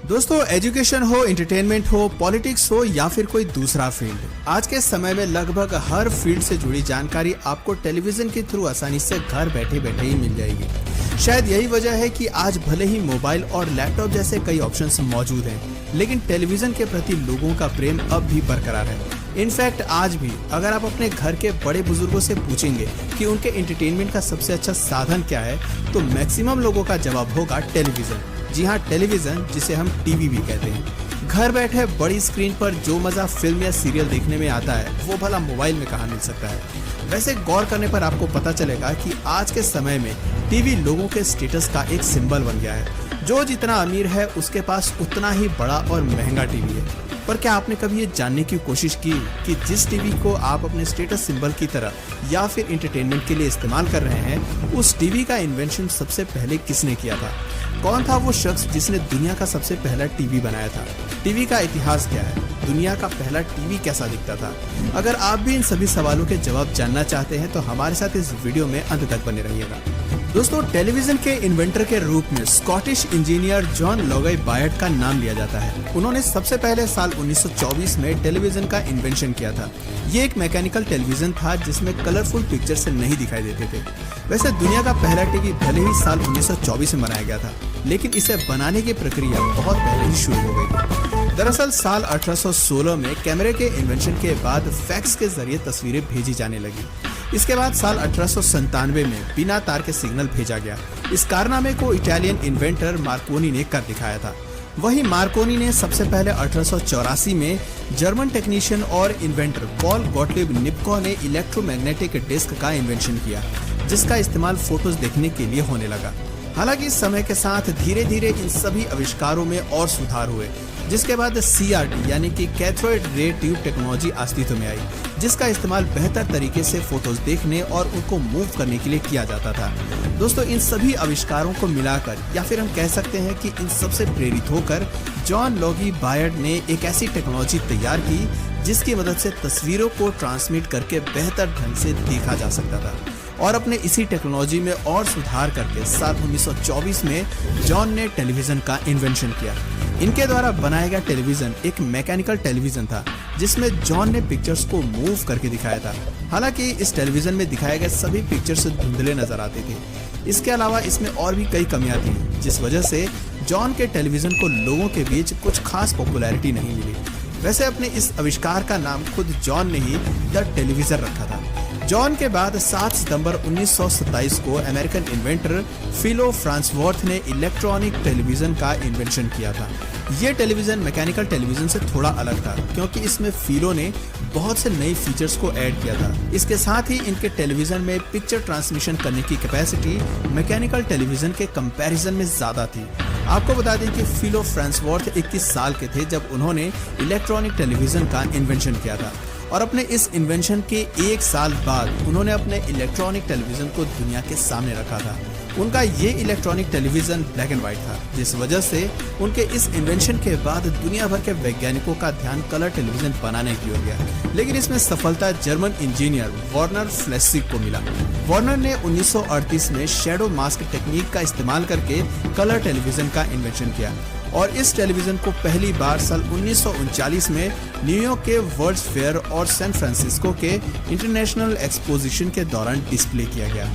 दोस्तों, एजुकेशन हो, एंटरटेनमेंट हो, पॉलिटिक्स हो या फिर कोई दूसरा फील्ड, आज के समय में लगभग हर फील्ड से जुड़ी जानकारी आपको टेलीविजन के थ्रू आसानी से घर बैठे बैठे ही मिल जाएगी। शायद यही वजह है कि आज भले ही मोबाइल और लैपटॉप जैसे कई ऑप्शंस मौजूद हैं, लेकिन टेलीविजन के प्रति लोगों का प्रेम अब भी बरकरार है। इनफैक्ट आज भी अगर आप अपने घर के बड़े बुजुर्गों से पूछेंगे कि उनके एंटरटेनमेंट का सबसे अच्छा साधन क्या है, तो मैक्सिमम लोगों का जवाब होगा टेलीविजन। जी हाँ, टेलीविजन, जिसे हम टीवी भी कहते हैं। घर बैठे बड़ी स्क्रीन पर जो मजा फिल्म या सीरियल देखने में आता है, वो भला मोबाइल में कहाँ मिल सकता है। वैसे गौर करने पर आपको पता चलेगा कि आज के समय में टीवी लोगों के स्टेटस का एक सिंबल बन गया है। जो जितना अमीर है उसके पास उतना ही बड़ा और महंगा टीवी है। पर क्या आपने कभी ये जानने की कोशिश की कि जिस टीवी को आप अपने स्टेटस सिंबल की तरह या फिर एंटरटेनमेंट के लिए इस्तेमाल कर रहे हैं, उस टीवी का इन्वेंशन सबसे पहले किसने किया था? कौन था वो शख्स जिसने दुनिया का सबसे पहला टीवी बनाया था? टीवी का इतिहास क्या है? दुनिया का पहला टीवी कैसा दिखता था? अगर आप भी इन सभी सवालों के जवाब जानना चाहते हैं तो हमारे साथ इस वीडियो में अंत तक बने रहिएगा। दोस्तों, टेलीविजन के इन्वेंटर के रूप में स्कॉटिश इंजीनियर जॉन लोगाई बायट का नाम लिया जाता है। उन्होंने सबसे पहले साल 1924 में टेलीविजन का इन्वेंशन किया था। ये एक मैकेनिकल टेलीविजन था जिसमें कलरफुल पिक्चर्स नहीं दिखाई देते थे। वैसे दुनिया का पहला टीवी भले ही साल 1924 में बनाया गया था, लेकिन इसे बनाने की प्रक्रिया बहुत पहले ही शुरू हो गई थी। दरअसल साल 1816 में कैमरे के इन्वेंशन के बाद फैक्स के जरिए तस्वीरें भेजी जाने लगी। इसके बाद साल 1897 में बिना तार के सिग्नल भेजा गया। इस कारनामे को इटालियन इन्वेंटर मार्कोनी ने कर दिखाया था। वहीं मार्कोनी ने सबसे पहले 1884 में जर्मन टेक्नीशियन और इन्वेंटर पॉल गॉटलिब निप्को ने इलेक्ट्रोमैग्नेटिक डिस्क का इन्वेंशन किया, जिसका इस्तेमाल फोटोज देखने के लिए होने लगा। हालांकि इस समय के साथ धीरे धीरे इन सभी आविष्कारों में और सुधार हुए, जिसके बाद CRT यानी कि कैथोड रे ट्यूब टेक्नोलॉजी अस्तित्व में आई, जिसका इस्तेमाल बेहतर तरीके से फोटोज देखने और उनको मूव करने के लिए किया जाता था। दोस्तों, इन सभी आविष्कारों को मिलाकर या फिर हम कह सकते हैं कि इन सबसे प्रेरित होकर जॉन लोगी बायट ने एक ऐसी टेक्नोलॉजी तैयार की जिसकी मदद से तस्वीरों को ट्रांसमिट करके बेहतर ढंग से देखा जा सकता था। और अपने इसी टेक्नोलॉजी में और सुधार करके साल 1924 में जॉन ने टेलीविजन का इन्वेंशन किया। इनके द्वारा बनाया गया टेलीविजन एक मैकेनिकल टेलीविजन था, जिसमें जॉन ने पिक्चर्स को मूव करके दिखाया था। हालांकि इस टेलीविजन में दिखाए गए सभी पिक्चर्स धुंधले नजर आते थे। इसके अलावा इसमें और भी कई कमियां थी, जिस वजह से जॉन के टेलीविजन को लोगों के बीच कुछ खास पॉपुलैरिटी नहीं मिली। वैसे अपने इस आविष्कार का नाम खुद जॉन ने ही द टेलीविजन रखा था। जॉन के बाद 7 सितंबर 1927 को अमेरिकन इन्वेंटर फिलो फ्रांसवर्थ ने इलेक्ट्रॉनिक टेलीविजन का इन्वेंशन किया था। ये टेलीविजन मैकेनिकल टेलीविजन से थोड़ा अलग था, क्योंकि इसमें फिलो ने बहुत से नए फीचर्स को ऐड किया था। इसके साथ ही इनके टेलीविजन में पिक्चर ट्रांसमिशन करने की कैपेसिटी मैकेनिकल टेलीविजन के कंपैरिजन में ज्यादा थी। आपको बता दें कि फिलो फ्रांसवर्थ 21 साल के थे जब उन्होंने इलेक्ट्रॉनिक टेलीविजन का इन्वेंशन किया था, और अपने इस इन्वेंशन के 1 साल बाद उन्होंने अपने इलेक्ट्रॉनिक टेलीविजन को दुनिया के सामने रखा था। उनका ये electronic television black and white था, जिस वजह से उनके इस इन्वेंशन के बाद दुनिया भर के वैज्ञानिकों का ध्यान कलर टेलीविजन बनाने की ओर गया। लेकिन इसमें सफलता जर्मन इंजीनियर वर्नर फ्लेसिग को मिला। वर्नर ने 1938 में शैडो मास्क टेक्निक का इस्तेमाल करके कलर टेलीविजन का इन्वेंशन किया, और इस टेलीविजन को पहली बार साल 1939 में न्यूयॉर्क के वर्ल्ड्स फेयर और सैन फ्रांसिस्को के इंटरनेशनल एक्सपोजिशन के दौरान डिस्प्ले किया गया।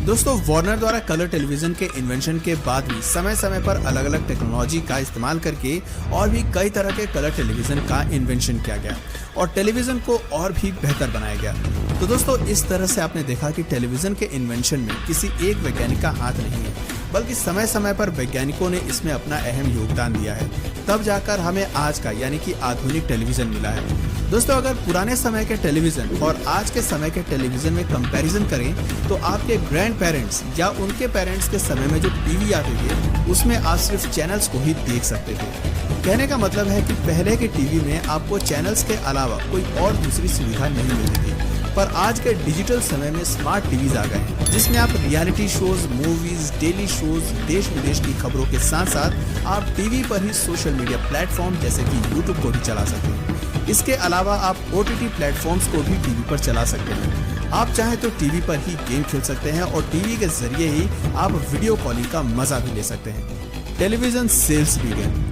दोस्तों, वार्नर द्वारा कलर टेलीविजन के इन्वेंशन के बाद भी समय समय पर अलग अलग टेक्नोलॉजी का इस्तेमाल करके और भी कई तरह के कलर टेलीविजन का इन्वेंशन किया गया और टेलीविजन को और भी बेहतर बनाया गया। तो दोस्तों, इस तरह से आपने देखा कि टेलीविजन के इन्वेंशन में किसी एक वैज्ञानिक का हाथ नहीं है, बल्कि समय समय पर वैज्ञानिकों ने इसमें अपना अहम योगदान दिया है। तब जाकर हमें आज का यानी कि आधुनिक टेलीविजन मिला है। दोस्तों, अगर पुराने समय के टेलीविजन और आज के समय के टेलीविजन में कंपैरिजन करें तो आपके ग्रैंड पेरेंट्स या उनके पेरेंट्स के समय में जो टीवी आते थे उसमें आप सिर्फ चैनल्स को ही देख सकते थे। कहने का मतलब है कि पहले के टीवी में आपको चैनल्स के अलावा कोई और दूसरी सुविधा नहीं मिलती थी। पर आज के डिजिटल समय में स्मार्ट टीवीज आ गए हैं, जिसमें आप reality shows, movies, daily shows, देश विदेश की खबरों के साथ साथ आप टीवी पर ही सोशल मीडिया प्लेटफॉर्म जैसे कि यूट्यूब को भी चला सकते हैं। इसके अलावा आप OTT प्लेटफॉर्म्स को भी टीवी पर चला सकते हैं। आप चाहें तो टीवी पर ही गेम खेल सकते हैं और टीवी के जरिए ही आप वीडियो कॉलिंग का मजा भी ले सकते हैं। Television sales begin.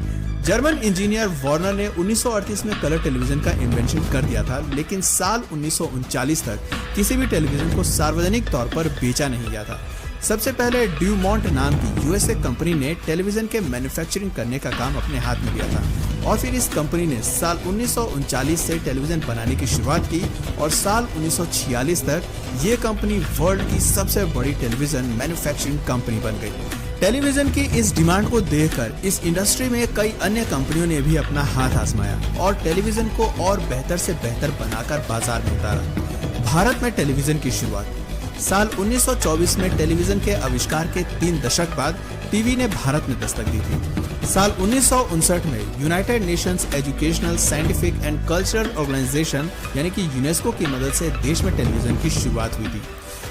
German engineer Warner ने 1938 में कलर टेलीविजन का इन्वेंशन कर दिया था, लेकिन साल 1939 तक किसी भी टेलीविजन को सार्वजनिक तौर पर बेचा नहीं गया था। सबसे पहले ड्यूमॉन्ट नाम की यूएसए कंपनी ने टेलीविजन के मैन्युफैक्चरिंग करने का काम अपने हाथ में लिया था और फिर इस कंपनी ने साल 1939 से टेलीविजन बनाने की शुरुआत की और साल 1946 तक ये कंपनी वर्ल्ड की सबसे बड़ी टेलीविजन मैन्युफैक्चरिंग कंपनी बन गई। टेलीविजन की इस डिमांड को देखकर इस इंडस्ट्री में कई अन्य कंपनियों ने भी अपना हाथ आजमाया और टेलीविजन को और बेहतर से बेहतर बनाकर बाजार में उतारा। भारत में टेलीविजन की शुरुआत साल 1924 में टेलीविजन के आविष्कार के 3 दशक बाद टीवी ने भारत में दस्तक दी थी। साल 1959 में United Nations Educational, Scientific and Cultural Organization यानी कि यूनेस्को की मदद से देश में टेलीविजन की शुरुआत हुई थी।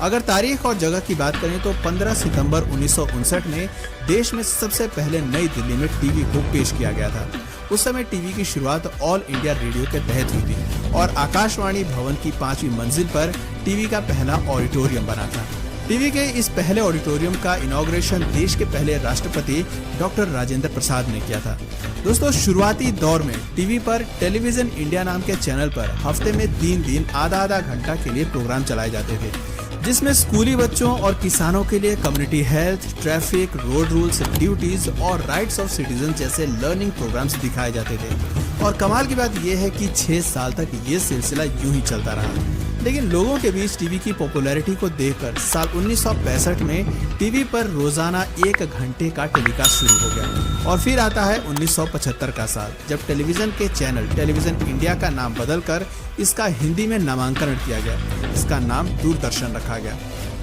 अगर तारीख और जगह की बात करें तो 15 सितंबर 1959 में देश में सबसे पहले नई दिल्ली में टीवी को पेश किया गया था। उस समय टीवी की शुरुआत ऑल इंडिया रेडियो के तहत हुई थी और आकाशवाणी भवन की 5वीं मंजिल पर टीवी का पहला ऑडिटोरियम बना था। टीवी के इस पहले ऑडिटोरियम का इनॉग्रेशन देश के पहले राष्ट्रपति डॉक्टर राजेंद्र प्रसाद ने किया था। दोस्तों, शुरुआती दौर में टीवी पर टेलीविजन इंडिया नाम के चैनल पर हफ्ते में 3 दिन आधा घंटा के लिए प्रोग्राम चलाए जाते थे, जिसमें स्कूली बच्चों और किसानों के लिए community health, traffic, road rules, duties और राइट्स ऑफ सिटीजन जैसे लर्निंग प्रोग्राम्स दिखाए जाते थे। और कमाल की बात यह है कि 6 साल तक ये सिलसिला यूं ही चलता रहा। लेकिन लोगों के बीच टीवी की पॉपुलैरिटी को देखकर साल 1965 में टीवी पर रोजाना 1 घंटे का टेलीकास्ट शुरू हो गया। और फिर आता है 1975 का साल, जब टेलीविजन के चैनल टेलीविजन इंडिया का नाम बदलकर इसका हिंदी में नामांकन किया गया। इसका नाम दूरदर्शन रखा गया।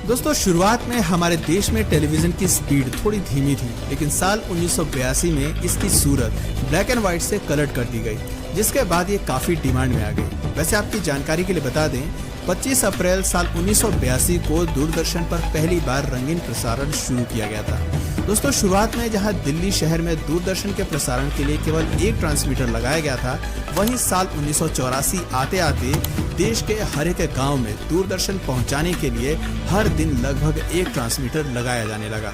दोस्तों, शुरुआत में हमारे देश में टेलीविजन की स्पीड थोड़ी धीमी थी, लेकिन साल 1982 में इसकी सूरत ब्लैक एंड व्हाइट से कलर कर दी गई, जिसके बाद ये काफी डिमांड में आ गई। वैसे आपकी जानकारी के लिए बता दें, 25 अप्रैल साल 1982 को दूरदर्शन पर पहली बार रंगीन प्रसारण शुरू किया गया था। दोस्तों, शुरुआत में जहां दिल्ली शहर में दूरदर्शन के प्रसारण के लिए केवल 1 ट्रांसमीटर लगाया गया था, वहीं साल 1984 आते आते देश के हर एक गांव में दूरदर्शन पहुंचाने के लिए हर दिन लगभग 1 ट्रांसमीटर लगाया जाने लगा।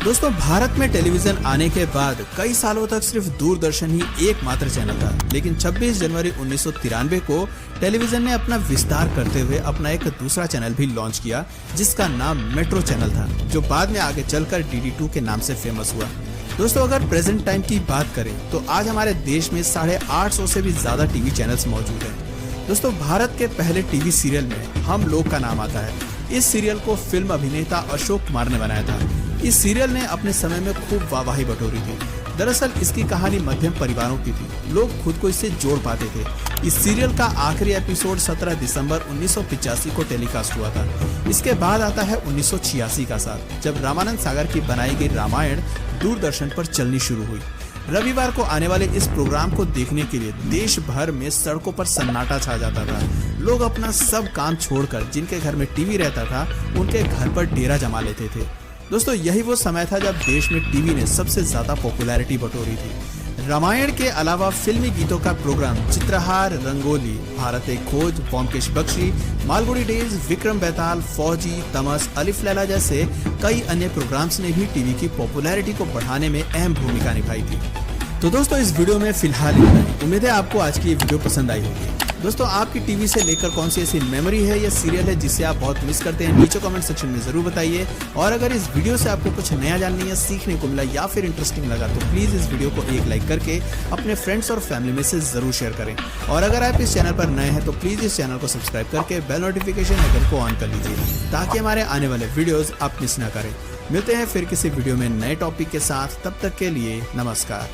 दोस्तों, भारत में टेलीविजन आने के बाद कई सालों तक सिर्फ दूरदर्शन ही एकमात्र चैनल था, लेकिन 26 जनवरी 1993 को टेलीविजन ने अपना विस्तार करते हुए अपना एक दूसरा चैनल भी लॉन्च किया, जिसका नाम मेट्रो चैनल था, जो बाद में आगे चलकर DD2 के नाम से फेमस हुआ। दोस्तों, अगर प्रेजेंट टाइम की बात करें तो आज हमारे देश में 850 से भी ज्यादा टीवी चैनल्स मौजूद हैं। दोस्तों, भारत के पहले टीवी सीरियल में हम लोग का नाम आता है। इस सीरियल को फिल्म अभिनेता अशोक कुमार ने बनाया था। इस सीरियल ने अपने समय में खूब वाहवाही बटोरी थी। दरअसल इसकी कहानी मध्यम परिवारों की थी, लोग खुद को इससे जोड़ पाते थे। इस सीरियल का आखिरी एपिसोड 17 दिसंबर 1985 को टेलीकास्ट हुआ था। इसके बाद आता है 1986 का साल, जब रामानंद सागर की बनाई गई रामायण दूरदर्शन पर चलनी शुरू हुई। रविवार को आने वाले इस प्रोग्राम को देखने के लिए देश भर में सड़कों पर सन्नाटा छा जाता था। लोग अपना सब काम छोड़कर जिनके घर में टीवी रहता था, उनके घर पर डेरा जमा लेते थे। दोस्तों, यही वो समय था जब देश में टीवी ने सबसे ज्यादा पॉपुलैरिटी बटोरी थी। रामायण के अलावा फिल्मी गीतों का प्रोग्राम चित्रहार, रंगोली, भारत एक खोज, ब्योमकेश बख्शी, मालगुडी डेज, विक्रम बेताल, फौजी, तमस, अलिफ लैला जैसे कई अन्य प्रोग्राम्स ने भी टीवी की पॉपुलैरिटी को बढ़ाने में अहम भूमिका निभाई थी। तो दोस्तों, इस वीडियो में फिलहाल इतना ही। उम्मीद है आपको आज की ये वीडियो पसंद आई होगी। दोस्तों, आपकी टीवी से लेकर कौन सी ऐसी मेमोरी है या सीरियल है जिसे आप बहुत मिस करते हैं, नीचे कमेंट सेक्शन में जरूर बताइए। और अगर इस वीडियो से आपको कुछ नया जानने या सीखने को मिला या फिर इंटरेस्टिंग लगा तो प्लीज इस वीडियो को एक लाइक करके अपने फ्रेंड्स और फैमिली में से जरूर शेयर करें। और अगर आप इस चैनल पर नए हैं तो प्लीज इस चैनल को सब्सक्राइब करके बेल नोटिफिकेशन आइकन को ऑन कर लीजिए, ताकि हमारे आने वाले वीडियोज आप मिस ना करें। मिलते हैं फिर किसी वीडियो में नए टॉपिक के साथ, तब तक के लिए नमस्कार।